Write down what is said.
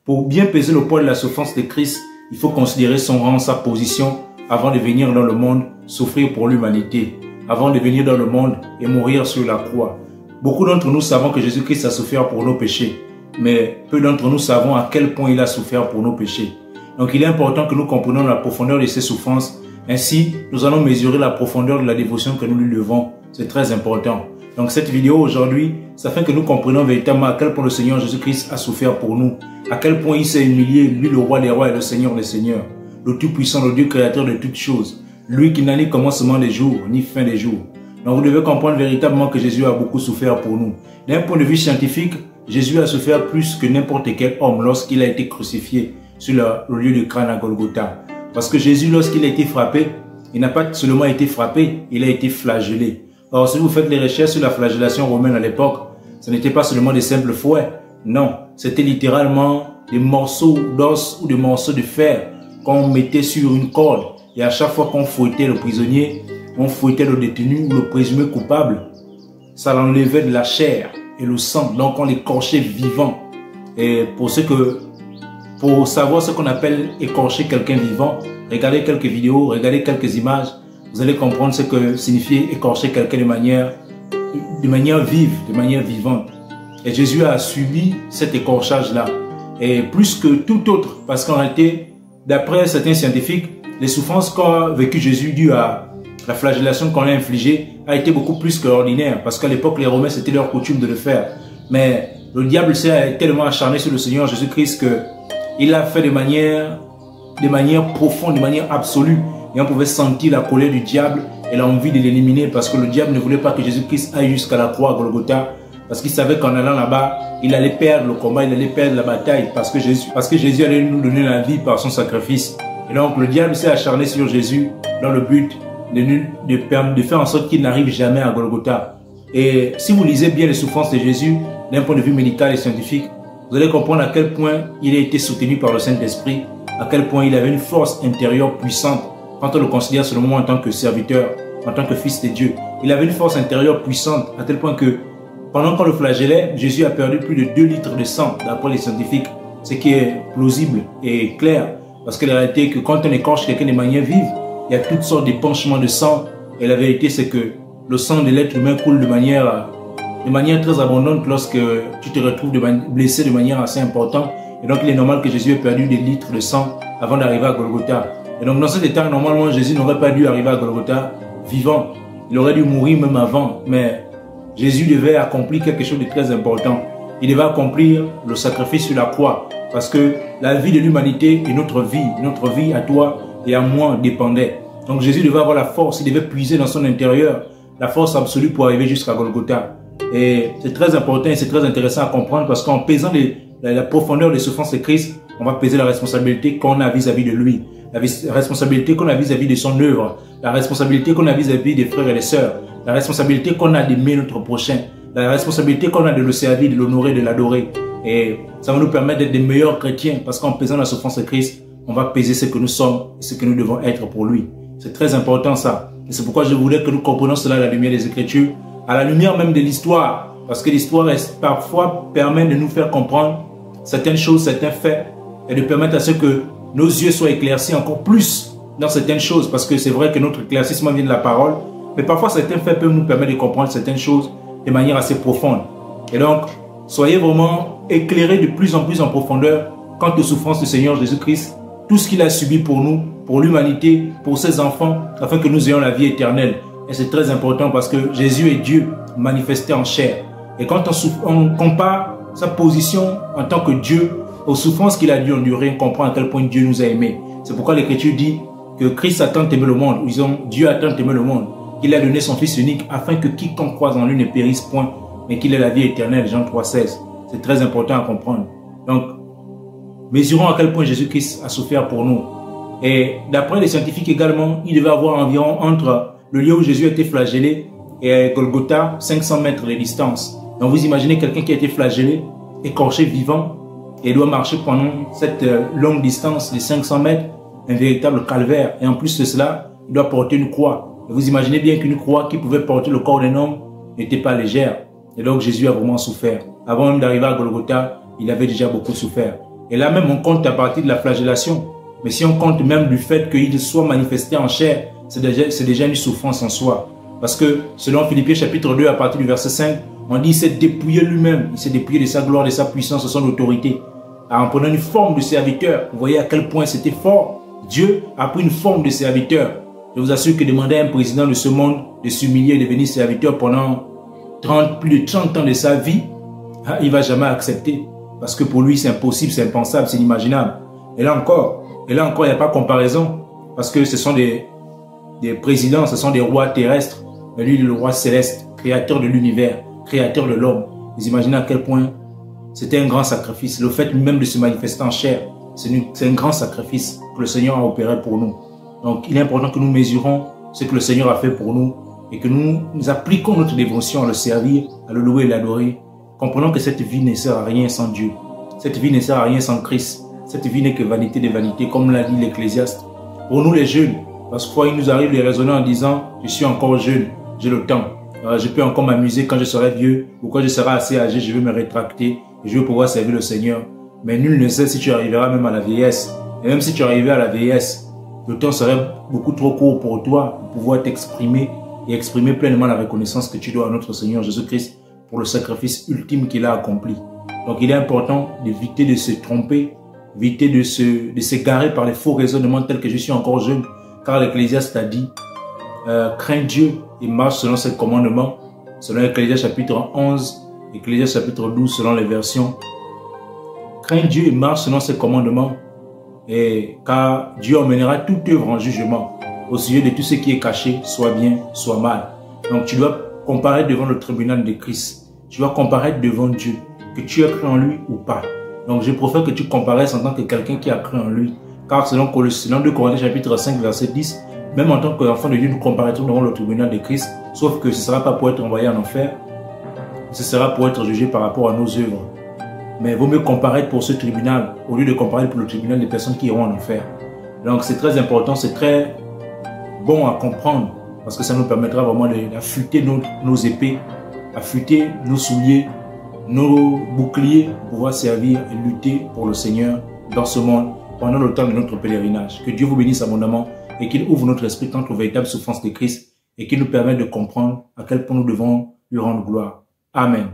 Pour bien peser le poids de la souffrance de Christ, il faut considérer son rang, sa position, avant de venir dans le monde souffrir pour l'humanité, avant de venir dans le monde et mourir sur la croix. Beaucoup d'entre nous savons que Jésus-Christ a souffert pour nos péchés, mais peu d'entre nous savons à quel point il a souffert pour nos péchés. Donc il est important que nous comprenions la profondeur de ses souffrances. Ainsi, nous allons mesurer la profondeur de la dévotion que nous lui devons. C'est très important. Donc cette vidéo aujourd'hui, ça fait que nous comprenions véritablement à quel point le Seigneur Jésus-Christ a souffert pour nous, à quel point il s'est humilié, lui le roi des rois et le Seigneur des seigneurs, le tout-puissant, le Dieu créateur de toutes choses, lui qui n'a ni commencement des jours, ni fin des jours. Donc vous devez comprendre véritablement que Jésus a beaucoup souffert pour nous. D'un point de vue scientifique, Jésus a souffert plus que n'importe quel homme lorsqu'il a été crucifié sur le lieu du crâne à Golgotha. Parce que Jésus, lorsqu'il a été frappé, il n'a pas seulement été frappé, il a été flagellé. Or, si vous faites les recherches sur la flagellation romaine à l'époque, ce n'était pas seulement des simples fouets. Non, c'était littéralement des morceaux d'os ou des morceaux de fer qu'on mettait sur une corde. Et à chaque fois qu'on fouettait le prisonnier, on fouettait le détenu ou le présumé coupable, ça l'enlevait de la chair et le sang. Donc on l'écorchait vivant. Et pour savoir ce qu'on appelle écorcher quelqu'un vivant, regardez quelques vidéos, regardez quelques images, vous allez comprendre ce que signifie écorcher quelqu'un de manière vive, de manière vivante. Et Jésus a subi cet écorchage-là. Et plus que tout autre, parce qu'en réalité, d'après certains scientifiques, les souffrances qu'a vécu Jésus dues à la flagellation qu'on a infligée a été beaucoup plus que l'ordinaire. Parce qu'à l'époque, les Romains, c'était leur coutume de le faire. Mais le diable s'est tellement acharné sur le Seigneur Jésus-Christ qu'il l'a fait de manière profonde, de manière absolue. Et on pouvait sentir la colère du diable et l'envie de l'éliminer parce que le diable ne voulait pas que Jésus-Christ aille jusqu'à la croix à Golgotha. Parce qu'il savait qu'en allant là-bas, il allait perdre le combat, il allait perdre la bataille parce que Jésus allait nous donner la vie par son sacrifice. Et donc le diable s'est acharné sur Jésus dans le but de faire en sorte qu'il n'arrive jamais à Golgotha. Et si vous lisez bien les souffrances de Jésus d'un point de vue médical et scientifique, vous allez comprendre à quel point il a été soutenu par le Saint-Esprit, à quel point il avait une force intérieure puissante quand on le considère seulement en tant que serviteur, en tant que fils de Dieu. Il avait une force intérieure puissante à tel point que pendant qu'on le flagellait, Jésus a perdu plus de 2 litres de sang d'après les scientifiques, ce qui est plausible et clair. Parce que la réalité est que quand on écorche quelqu'un de manière vive, il y a toutes sortes d'épanchements de sang. Et la vérité, c'est que le sang de l'être humain coule de manière très abondante lorsque tu te retrouves blessé de manière assez importante. Et donc, il est normal que Jésus ait perdu des litres de sang avant d'arriver à Golgotha. Et donc, dans cet état, normalement, Jésus n'aurait pas dû arriver à Golgotha vivant. Il aurait dû mourir même avant. Mais Jésus devait accomplir quelque chose de très important. Il devait accomplir le sacrifice sur la croix. Parce que la vie de l'humanité et notre vie à toi et à moi dépendait. Donc Jésus devait avoir la force, il devait puiser dans son intérieur la force absolue pour arriver jusqu'à Golgotha. Et c'est très important et c'est très intéressant à comprendre parce qu'en pesant la profondeur des souffrances de Christ, on va peser la responsabilité qu'on a vis-à-vis de lui, la responsabilité qu'on a vis-à-vis de son œuvre, la responsabilité qu'on a vis-à-vis des frères et des sœurs, la responsabilité qu'on a d'aimer notre prochain, la responsabilité qu'on a de le servir, de l'honorer, de l'adorer. Et ça va nous permettre d'être des meilleurs chrétiens parce qu'en pesant la souffrance de Christ, on va peser ce que nous sommes et ce que nous devons être pour lui. C'est très important ça. Et c'est pourquoi je voulais que nous comprenions cela à la lumière des Écritures, à la lumière même de l'histoire. Parce que l'histoire parfois permet de nous faire comprendre certaines choses, certains faits et de permettre à ce que nos yeux soient éclaircis encore plus dans certaines choses. Parce que c'est vrai que notre éclaircissement vient de la parole, mais parfois certains faits peuvent nous permettre de comprendre certaines choses de manière assez profonde. Et donc, soyez vraiment éclairés de plus en plus en profondeur quant aux souffrances du Seigneur Jésus-Christ, tout ce qu'il a subi pour nous, pour l'humanité, pour ses enfants, afin que nous ayons la vie éternelle. Et c'est très important parce que Jésus est Dieu manifesté en chair. Et quand on compare sa position en tant que Dieu aux souffrances qu'il a dû endurer, on comprend à quel point Dieu nous a aimés. C'est pourquoi l'Écriture dit que Christ a tant aimé le monde, ou disons Dieu a tant aimé le monde, qu'il a donné son Fils unique afin que quiconque croise en lui ne périsse point, mais qu'il ait la vie éternelle. Jean 3,16. C'est très important à comprendre. Donc, mesurons à quel point Jésus-Christ a souffert pour nous. Et d'après les scientifiques également, il devait avoir environ entre le lieu où Jésus a été flagellé et Golgotha, 500 mètres de distance. Donc vous imaginez quelqu'un qui a été flagellé, écorché vivant, et doit marcher pendant cette longue distance de 500 mètres, un véritable calvaire. Et en plus de cela, il doit porter une croix. Et vous imaginez bien qu'une croix qui pouvait porter le corps d'un homme n'était pas légère. Et donc Jésus a vraiment souffert. Avant même d'arriver à Golgotha, il avait déjà beaucoup souffert. Et là même, on compte à partir de la flagellation. Mais si on compte même du fait qu'il soit manifesté en chair, c'est déjà une souffrance en soi. Parce que selon Philippiens chapitre 2, à partir du verset 5, on dit qu'il s'est dépouillé lui-même. Il s'est dépouillé de sa gloire, de sa puissance, de son autorité. En prenant une forme de serviteur. Vous voyez à quel point c'était fort. Dieu a pris une forme de serviteur. Je vous assure que demander à un président de ce monde de s'humilier et de devenir serviteur pendant plus de 30 ans de sa vie, il ne va jamais accepter. Parce que pour lui, c'est impossible, c'est impensable, c'est inimaginable. Et là encore, il n'y a pas comparaison. Parce que ce sont des présidents, ce sont des rois terrestres. Mais lui, il est le roi céleste, créateur de l'univers, créateur de l'homme. Vous imaginez à quel point c'était un grand sacrifice. Le fait même de se manifester en chair, c'est un grand sacrifice que le Seigneur a opéré pour nous. Donc, il est important que nous mesurons ce que le Seigneur a fait pour nous et que nous appliquons notre dévotion à le servir, à le louer et l'adorer. Comprenons que cette vie ne sert à rien sans Dieu. Cette vie ne sert à rien sans Christ. Cette vie n'est que vanité des vanités, comme l'a dit l'Ecclésiaste. Pour nous les jeunes, parce qu'il nous arrive de raisonner en disant « Je suis encore jeune, j'ai le temps. Je peux encore m'amuser quand je serai vieux ou quand je serai assez âgé, je vais me rétracter et je vais pouvoir servir le Seigneur. » Mais nul ne sait si tu arriveras même à la vieillesse. Et même si tu arrivais à la vieillesse, le temps serait beaucoup trop court pour toi pour pouvoir t'exprimer et exprimer pleinement la reconnaissance que tu dois à notre Seigneur Jésus-Christ pour le sacrifice ultime qu'il a accompli. Donc il est important d'éviter de se tromper, éviter de s'égarer par les faux raisonnements tels que je suis encore jeune, car l'Ecclésiaste a dit crains Dieu et marche selon ses commandements, selon Ecclésiaste chapitre 11, Ecclésiaste chapitre 12 selon les versions. Crains Dieu et marche selon ses commandements, car Dieu emmènera toute œuvre en jugement au sujet de tout ce qui est caché, soit bien, soit mal. Donc tu dois comparaître devant le tribunal de Christ. Tu dois comparaître devant Dieu, que tu as cru en lui ou pas. Donc je préfère que tu comparaisses en tant que quelqu'un qui a cru en lui. Car selon 2 Corinthiens chapitre 5 verset 10, même en tant qu'enfant de Dieu, nous comparaîtrons devant le tribunal de Christ, sauf que ce ne sera pas pour être envoyé en enfer, ce sera pour être jugé par rapport à nos œuvres. Mais il vaut mieux comparaître pour ce tribunal, au lieu de comparaître pour le tribunal des personnes qui iront en enfer. Donc c'est très important, c'est très bon à comprendre, parce que ça nous permettra vraiment d'affûter nos épées, affûter nos souliers, nos boucliers, pour pouvoir servir et lutter pour le Seigneur dans ce monde, pendant le temps de notre pèlerinage. Que Dieu vous bénisse abondamment et qu'il ouvre notre esprit quant aux véritables souffrances de Christ et qu'il nous permette de comprendre à quel point nous devons lui rendre gloire. Amen.